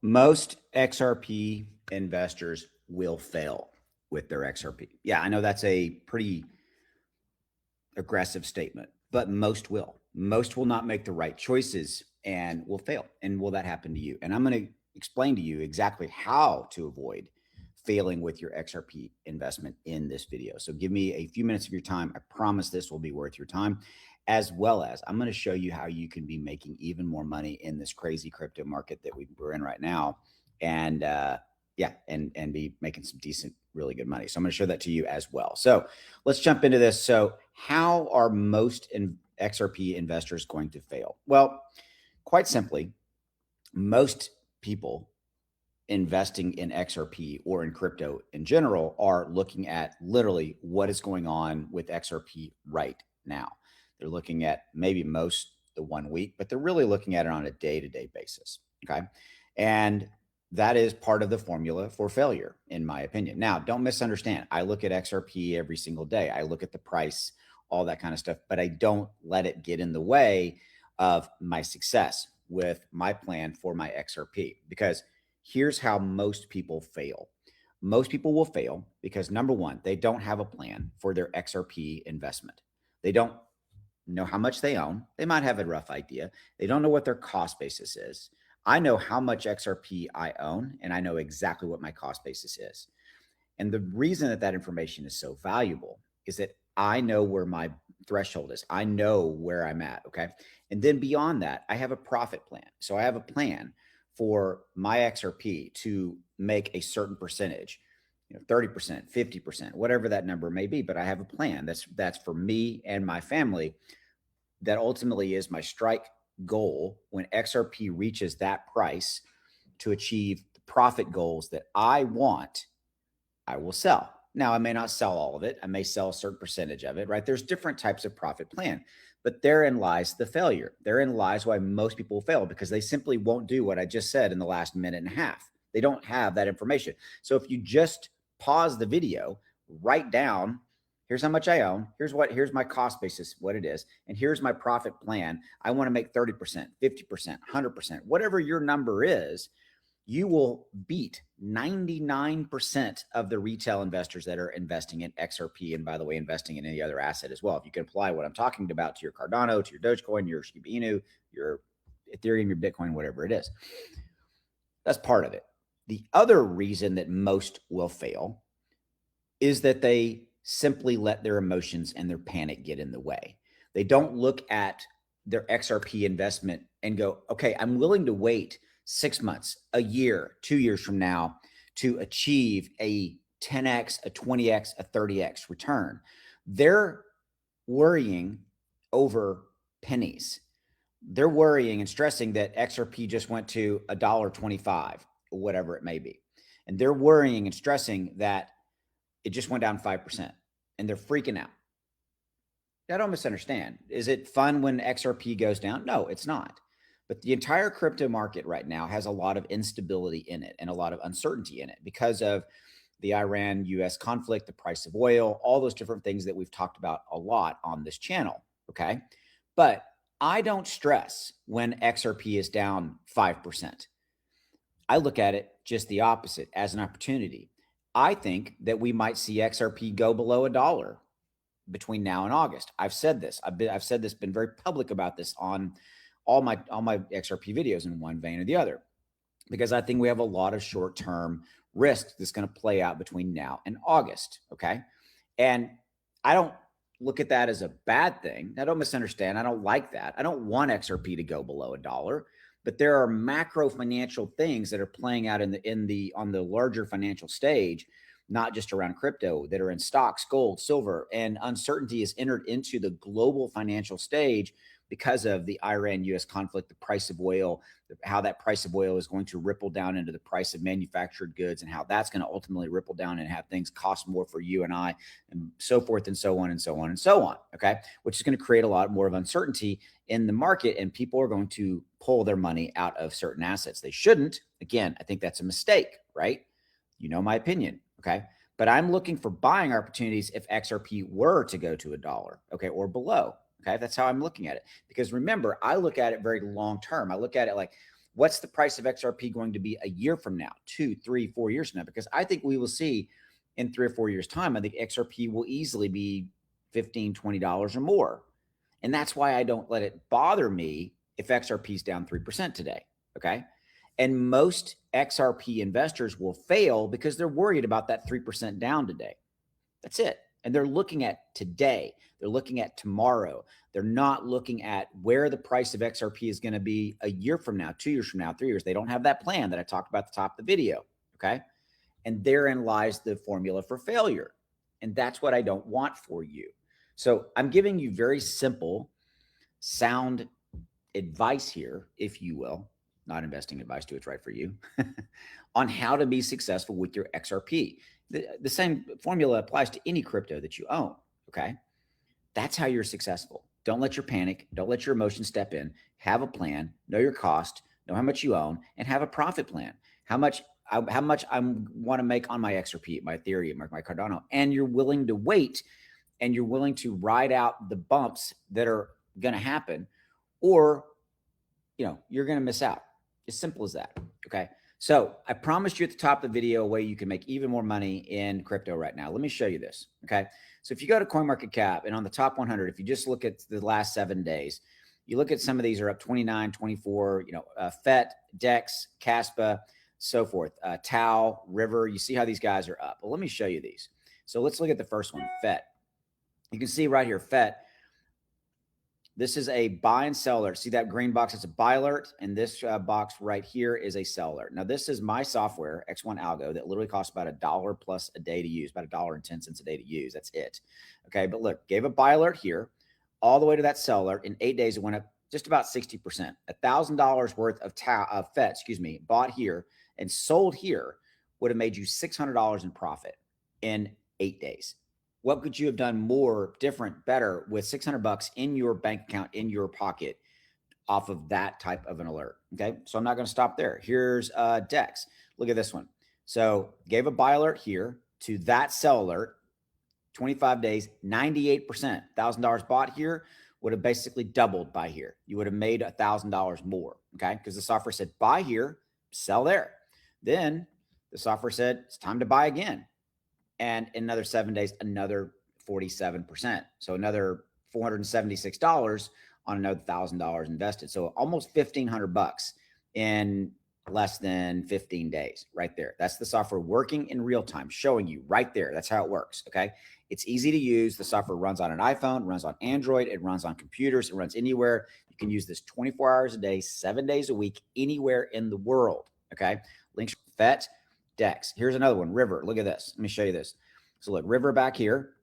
Most XRP investors will fail with their XRP. Yeah, I know that's a pretty aggressive statement, but most will. Most will not make the right choices and will fail. And will that happen to you? And I'm going to explain to you exactly how to avoid failing with your XRP investment in this video. So give me a few minutes of your time. I promise this will be worth your time, as well as I'm going to show you how you can be making even more money in this crazy crypto market that we're in right now. And yeah, and be making some decent, really good money. So I'm going to show that to you as well. So let's jump into this. So how are most XRP investors going to fail? Well, quite simply, most people investing in XRP or in crypto in general are looking at literally what is going on with XRP right now. They're looking at maybe most the 1 week, but they're really looking at it on a day-to-day basis. Okay. And that is part of the formula for failure, in my opinion. Now, don't misunderstand. I look at XRP every single day. I look at the price, all that kind of stuff, but I don't let it get in the way of my success with my plan for my XRP, because here's how most people fail. Most people will fail because, number one, they don't have a plan for their XRP investment. They don't know how much they own. They might have a rough idea. They don't know what their cost basis is. I know how much XRP I own, and I know exactly what my cost basis is. And the reason that that information is so valuable is that I know where my threshold is. I know where I'm at. Okay. And then beyond that, I have a profit plan. So I have a plan for my XRP to make a certain percentage, 30%, 50%, whatever that number may be. But I have a plan that's for me and my family. That ultimately is my strike goal when XRP reaches that price to achieve the profit goals that I want. I will sell. Now, I may not sell all of it. I may sell a certain percentage of it, right? There's different types of profit plan, but therein lies the failure. Therein lies why most people fail, because they simply won't do what I just said in the last minute and a half. They don't have that information. So if you just pause the video, write down, here's how much I own, here's my cost basis, what it is, and here's my profit plan. I want to make 30%, 50%, 100%, whatever your number is, you will beat 99% of the retail investors that are investing in XRP. And by the way, investing in any other asset as well. If you can apply what I'm talking about to your Cardano, to your Dogecoin, your Shiba Inu, your Ethereum, your Bitcoin, whatever it is, that's part of it. The other reason that most will fail is that they simply let their emotions and their panic get in the way. They don't look at their XRP investment and go, okay, I'm willing to wait 6 months, a year, 2 years from now to achieve a 10x, a 20x, a 30x return. They're worrying over pennies. They're worrying and stressing that XRP just went to $1.25 or whatever it may be. And they're worrying and stressing that it just went down 5% and they're freaking out. I don't misunderstand. Is it fun when XRP goes down? No, it's not. But the entire crypto market right now has a lot of instability in it and a lot of uncertainty in it because of the Iran-US conflict, the price of oil, all those different things that we've talked about a lot on this channel. Okay. But I don't stress when XRP is down 5%. I look at it just the opposite, as an opportunity. I think that we might see XRP go below $1 between now and August. I've said this. I've said this, been very public about this on all my XRP videos in one vein or the other, because I think we have a lot of short-term risk that's going to play out between now and August. Okay. And I don't look at that as a bad thing. I don't misunderstand. I don't like that. I don't want XRP to go below $1, but there are macro financial things that are playing out on the larger financial stage, not just around crypto, that are in stocks, gold, silver, and uncertainty is entered into the global financial stage because of the Iran-US conflict, the price of oil, how that price of oil is going to ripple down into the price of manufactured goods, and how that's going to ultimately ripple down and have things cost more for you and I, and so forth and so on and so on and so on. Okay. Which is going to create a lot more of uncertainty in the market, and people are going to pull their money out of certain assets. They shouldn't. Again, I think that's a mistake, right? You know my opinion. Okay. But I'm looking for buying opportunities if XRP were to go to $1, okay, or below. Okay. That's how I'm looking at it. Because remember, I look at it very long term. I look at it like, What's the price of XRP going to be a year from now, 2, 3, 4 years from now? Because I think we will see in 3 or 4 years' time, I think XRP will easily be $15, $20 or more. And that's why I don't let it bother me if XRP is down 3% today. Okay. And most XRP investors will fail because they're worried about that 3% down today. That's it. And they're looking at today. They're looking at tomorrow. They're not looking at where the price of XRP is going to be a year from now, 2 years from now, 3 years. They don't have that plan that I talked about at the top of the video. Okay. And therein lies the formula for failure. And that's what I don't want for you. So I'm giving you very simple, sound advice here, if you will, not investing advice, do what's right for you, on how to be successful with your XRP. The same formula applies to any crypto that you own, okay? That's how you're successful. Don't let your panic, don't let your emotions step in. Have a plan, know your cost, know how much you own, and have a profit plan. How much I want to make on my XRP, my Ethereum, my Cardano, and you're willing to wait and you're willing to ride out the bumps that are going to happen, or, you're going to miss out. As simple as that. Okay. So I promised you at the top of the video a way you can make even more money in crypto right now. Let me show you this. Okay. So if you go to CoinMarketCap and on the top 100, if you just look at the last 7 days, you look at some of these are up 29, 24, FET, DEX, Caspa, so forth, Tau, River. You see how these guys are up. Well, let me show you these. So let's look at the first one, FET. You can see right here, FET. This is a buy and sell alert. See that green box? It's a buy alert. And this box right here is a sell alert. Now, this is my software, X1 Algo, that literally costs about $1 plus a day to use, about $1.10 a day to use. That's it. Okay. But look, gave a buy alert here all the way to that sell alert. In 8 days, it went up just about 60%. $1,000 worth of FET, bought here and sold here would have made you $600 in profit in 8 days. What could you have done more, different, better with $600 in your bank account, in your pocket off of that type of an alert? Okay. So I'm not going to stop there. Here's DEX. Look at this one. So gave a buy alert here to that sell alert, 25 days, 98%, $1,000 bought here would have basically doubled by here. You would have made $1,000 more. Okay. Because the software said buy here, sell there. Then the software said it's time to buy again. And in another 7 days, another 47%. So another $476 on another $1,000 invested. So almost $1,500 in less than 15 days right there. That's the software working in real time, showing you right there. That's how it works. Okay. It's easy to use. The software runs on an iPhone, runs on Android, it runs on computers, it runs anywhere. You can use this 24 hours a day, 7 days a week, anywhere in the world. Okay. Links, FET, DEX. Here's another one, River. Look at this. Let me show you this. So look, River back here,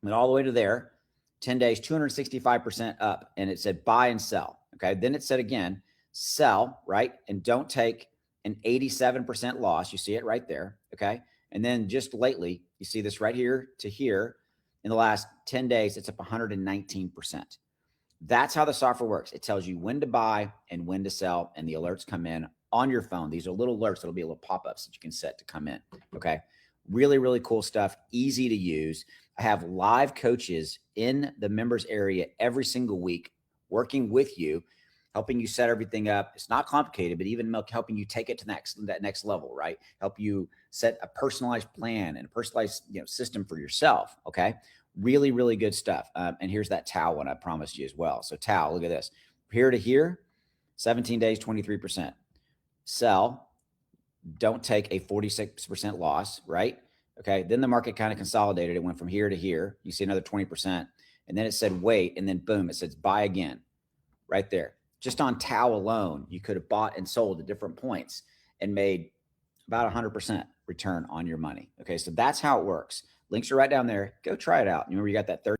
went all the way to there, 10 days, 265% up. And it said buy and sell. Okay. Then it said again, sell, right? And don't take an 87% loss. You see it right there. Okay. And then just lately, you see this right here to here in the last 10 days, it's up 119%. That's how the software works. It tells you when to buy and when to sell, and the alerts come in on your phone. These are little alerts that'll be little pop-ups that you can set to come in. Okay. Really, really cool stuff. Easy to use. I have live coaches in the members area every single week working with you, helping you set everything up. It's not complicated, but even helping you take it to that next level, right? Help you set a personalized plan and a personalized system for yourself. Okay. Really, really good stuff. And here's that Tau one I promised you as well. So Tau, look at this. Here to here, 17 days, 23%. Sell, don't take a 46% loss, right? Okay. Then the market kind of consolidated. It went from here to here. You see another 20%. And then it said, wait. And then boom, it says buy again right there. Just on Tau alone, you could have bought and sold at different points and made about 100% return on your money. Okay. So that's how it works. Links are right down there. Go try it out. Remember, you got that 30